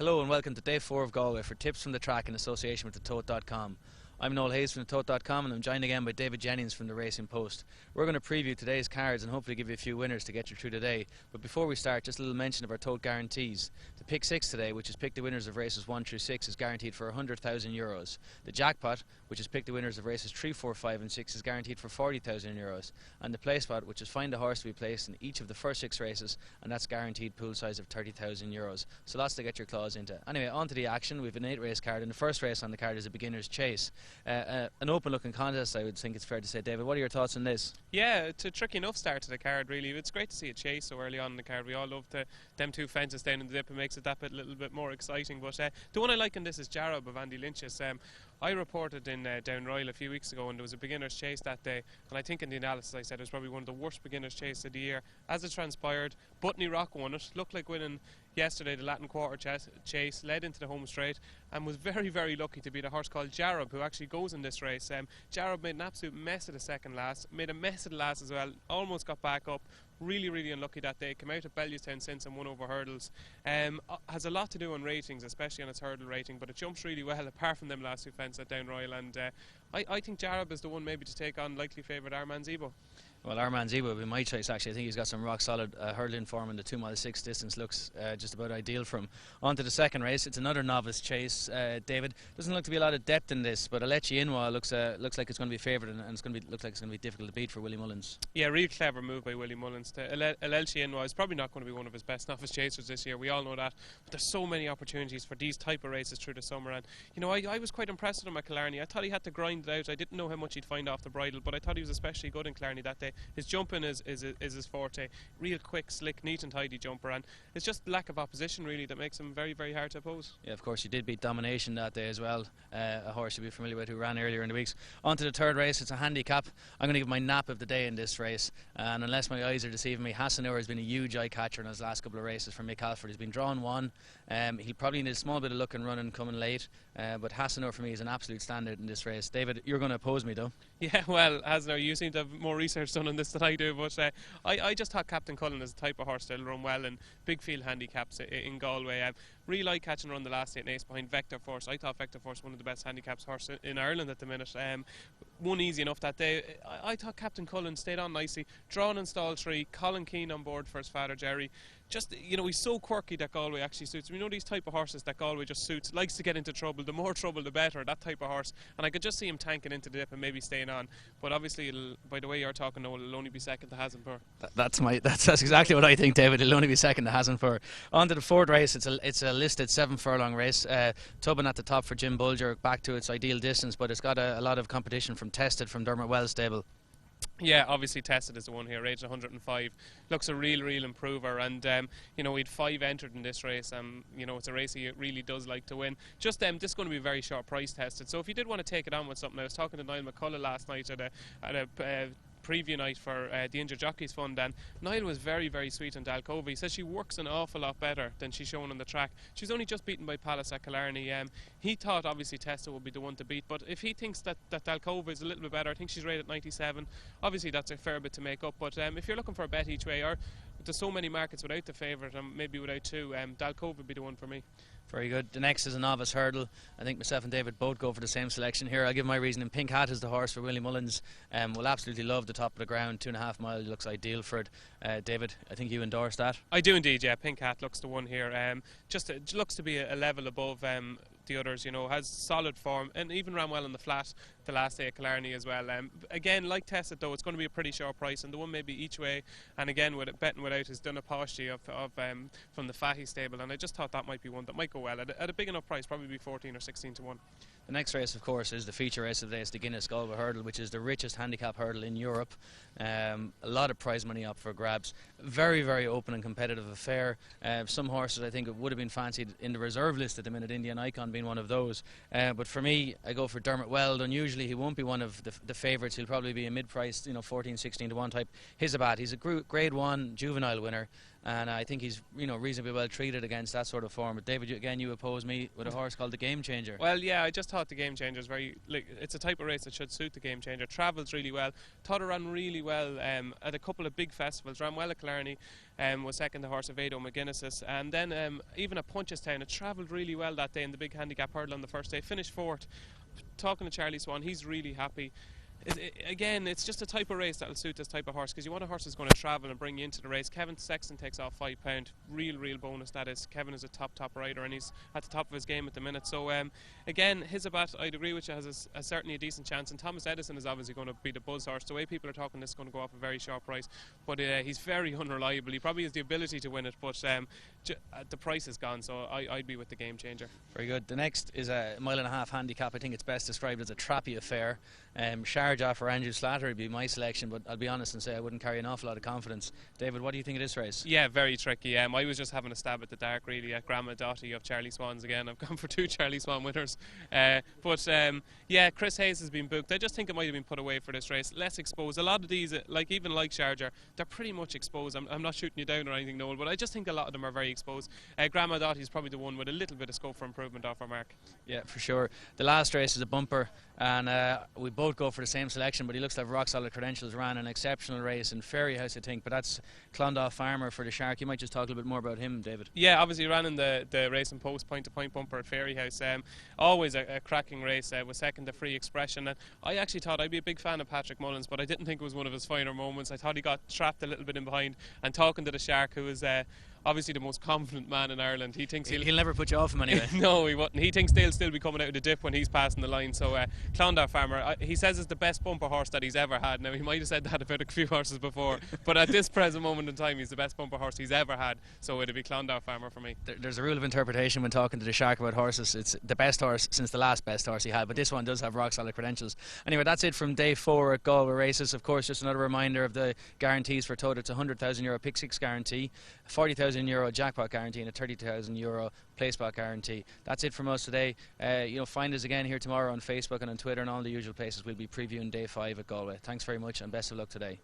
Hello and welcome to Day 4 of Galway for tips from the track in association with the Tote.com. I'm Noel Hayes from the Tote.com and I'm joined again by David Jennings from the Racing Post. We're going to preview today's cards and hopefully give you a few winners to get you through today. But before we start, just a little mention of our Tote guarantees. The Pick 6 today, which is pick the winners of races 1 through 6, is guaranteed for €100,000. The Jackpot, which is pick the winners of races 3, 4, 5 and 6, is guaranteed for €40,000. And the Play Spot, which is find a horse to be placed in each of the first 6 races, and that's guaranteed pool size of €30,000. So lots to get your claws into. Anyway, on to the action. We have an 8 race card and the first race on the card is a beginner's chase. An open looking contest, I would think it's fair to say. David, what are your thoughts on this? Yeah, it's a tricky enough start to the card really. It's great to see a chase so early on in the card. We all love them two fences down in the dip. It makes it that bit a little bit more exciting. But the one I like in this is Jarab of Andy Lynch's. I reported in Down Royal a few weeks ago and there was a beginner's chase that day, and I think in the analysis I said it was probably one of the worst beginner's chases of the year. As it transpired, Butney Rock won it. Looked like winning yesterday the Latin Quarter chase, led into the home straight and was very, very lucky to beat a horse called Jarab, who actually goes in this race. Jarab made an absolute mess of the second last, made a mess of the last as well, almost got back up. Really, really unlucky that day. Came out of Bellewstown since and won over hurdles. Has a lot to do on ratings, especially on its hurdle rating, but it jumps really well apart from them last two fences at Down Royal. And I think Jarab is the one maybe to take on likely favourite Armand Zebo. Well, Armand Zebo would be my choice actually. I think he's got some rock solid hurdling form, and the 2 mile 6 distance looks just about ideal for him. On to the second race. It's another novice chase. David, doesn't look to be a lot of depth in this, but Alechi Inwa looks like it's going to be favourite, and it's going to be looks like it's going to be difficult to beat for Willie Mullins. Yeah, real clever move by Willie Mullins. Alechi Inwa is probably not going to be one of his best novice chasers this year. We all know that, but there's so many opportunities for these type of races through the summer, and you know I was quite impressed with him at Killarney. I thought he had to grind it out. I didn't know how much he'd find off the bridle, but I thought he was especially good in Killarney that day. His jumping is his forte. Real quick, slick, neat and tidy jumper, and it's just lack of opposition really that makes him very, very hard to oppose. Yeah, of course, he did beat Domination that day as well, a horse you'll be familiar with who ran earlier in the weeks. On to the third race. It's a handicap. I'm going to give my nap of the day in this race, and unless my eyes are deceiving me, Hassanur has been a huge eye catcher in his last couple of races for Mick Halford. He's been drawn 1. He'll probably need a small bit of luck and running coming late, but Hassanur for me is an absolute standard in this race. David, you're going to oppose me though. Yeah, well, Hassanur, you seem to have more research done on this than I do, but I just thought Captain Cullen is the type of horse that'll run well in big field handicaps in Galway. Real eye catching run the last 8 ace behind Vector Force. I thought Vector Force one of the best handicaps horse in Ireland at the minute. Won easy enough that day. I thought Captain Cullen stayed on nicely. Drawn in stall 3. Colin Keane on board for his father Jerry. Just, you know, he's so quirky that Galway actually suits him. You know, these type of horses that Galway just suits, likes to get into trouble. The more trouble the better, that type of horse. And I could just see him tanking into the dip and maybe staying on. But obviously, by the way you're talking, Noel, it'll only be second to Hasenpur. That's exactly what I think, David. It'll only be second to Hasenpur. On to the fourth race. It's a listed 7 furlong race. Tubbing at the top for Jim Bulger, back to its ideal distance, but it's got a lot of competition from Tested from Dermot Wells stable. Yeah, obviously Tested is the one here, aged 105. Looks a real improver, and you know, we'd 5 entered in this race. You know, it's a race he really does like to win. Just this is going to be very short price tested. So if you did want to take it on with something, I was talking to Niall McCullough last night at a preview night for the Injured Jockeys Fund, and Niall was very, very sweet on Dalcova. He says she works an awful lot better than she's shown on the track. She's only just beaten by Palace at Killarney. He thought obviously Testa would be the one to beat, but if he thinks that Dalcova is a little bit better, I think she's rated 97. Obviously that's a fair bit to make up, but if you're looking for a bet each way, or there's so many markets without the favourite and maybe without 2, Dalcova would be the one for me. Very good. The next is a novice hurdle. I think myself and David both go for the same selection here. I'll give my reasoning. Pink Hat is the horse for Willie Mullins. Will absolutely love the top of the ground. 2.5 mile looks ideal for it. David, I think you endorse that. I do indeed, yeah. Pink Hat looks the one here. It looks to be a level above the others, you know, has solid form and even ran well on the flat the last day at Killarney as well. Again, like Tested though, it's going to be a pretty short price, and the one maybe each way, and again with it betting without has done a posty from the Fatty stable, and I just thought that might be one that might go well at a big enough price, probably be 14 or 16 to 1. The next race, of course, is the feature race of the day. It's the Guinness Galway Hurdle, which is the richest handicap hurdle in Europe. A lot of prize money up for grabs. Very, very open and competitive affair. Some horses I think would have been fancied in the reserve list at the minute, Indian Icon being one of those. But for me, I go for Dermot Weld. Unusually, he won't be one of the favourites. He'll probably be a mid-priced, 14, 16 to 1 type. Hizabat. He's a Grade 1 juvenile winner. and I think he's reasonably well treated against that sort of form. But David, again, you oppose me with a horse called the Game Changer. Well, yeah, I just thought the Game Changer is it's a type of race that should suit the Game Changer. Travels really well. Thought it ran really well at a couple of big festivals. Ran well at Killarney, was second the horse of Ado McGuinness's, and then even at Punchestown, it travelled really well that day in the big handicap hurdle on the first day. Finished fourth. Talking to Charlie Swan, he's really happy. Again, it's just a type of race that will suit this type of horse, because you want a horse that's going to travel and bring you into the race. Kevin Sexton takes off £5. Real bonus that is. Kevin is a top rider, and he's at the top of his game at the minute. So again, Hizabat, I'd agree with you, has certainly a decent chance, and Thomas Edison is obviously going to be the buzz horse. The way people are talking, this is going to go off a very sharp price, but he's very unreliable. He probably has the ability to win it, but the price is gone, so I'd be with the Game Changer. Very good. The next is a 1.5 mile handicap. I think it's best described as a trappy affair. Sharjah for Andrew Slatter would be my selection, but I'll be honest and say I wouldn't carry an awful lot of confidence. David, what do you think of this race? Yeah, very tricky. I was just having a stab at the dark, really, at Grandma Dottie of Charlie Swans again. I've gone for 2 Charlie Swan winners. Yeah, Chris Hayes has been booked. I just think it might have been put away for this race. Less exposed. A lot of these, like Sharjah, they're pretty much exposed. I'm not shooting you down or anything, Noel, but I just think a lot of them are very exposed. Grandma Dottie is probably the one with a little bit of scope for improvement off our mark. Yeah, for sure. The last race is a bumper, and we both go for the same selection, but he looks to have rock solid credentials. Ran an exceptional race in Fairyhouse, I think, but that's Clondaw Farmer for the Shark. You might just talk a little bit more about him, David. Yeah, obviously ran in the race and post point-to-point bumper at Fairyhouse. Always a cracking race. Was second to Free Expression, and I actually thought I'd be a big fan of Patrick Mullins, but I didn't think it was one of his finer moments. I thought he got trapped a little bit in behind, and talking to the Shark, who was obviously the most confident man in Ireland, he thinks he'll never put you off him anyway. No, he wouldn't. He thinks they'll still be coming out of the dip when he's passing the line. So Clondaw Farmer, he says it's the best bumper horse that he's ever had. Now, he might have said that about a few horses before, but at this present moment in time, he's the best bumper horse he's ever had. So it'd be Clondaw Farmer for me. There's a rule of interpretation when talking to the Shark about horses. It's the best horse since the last best horse he had, but this one does have rock solid credentials. Anyway, that's it from day 4 at Galway Races. Of course, just another reminder of the guarantees for Tote. It's a €100,000 pick 6 guarantee, a €40,000 jackpot guarantee, and a €30,000 place spot guarantee. That's it from us today. Find us again here tomorrow on Facebook and on Twitter and all the usual places. We'll be previewing day 5 at Galway. Thanks very much, and best of luck today.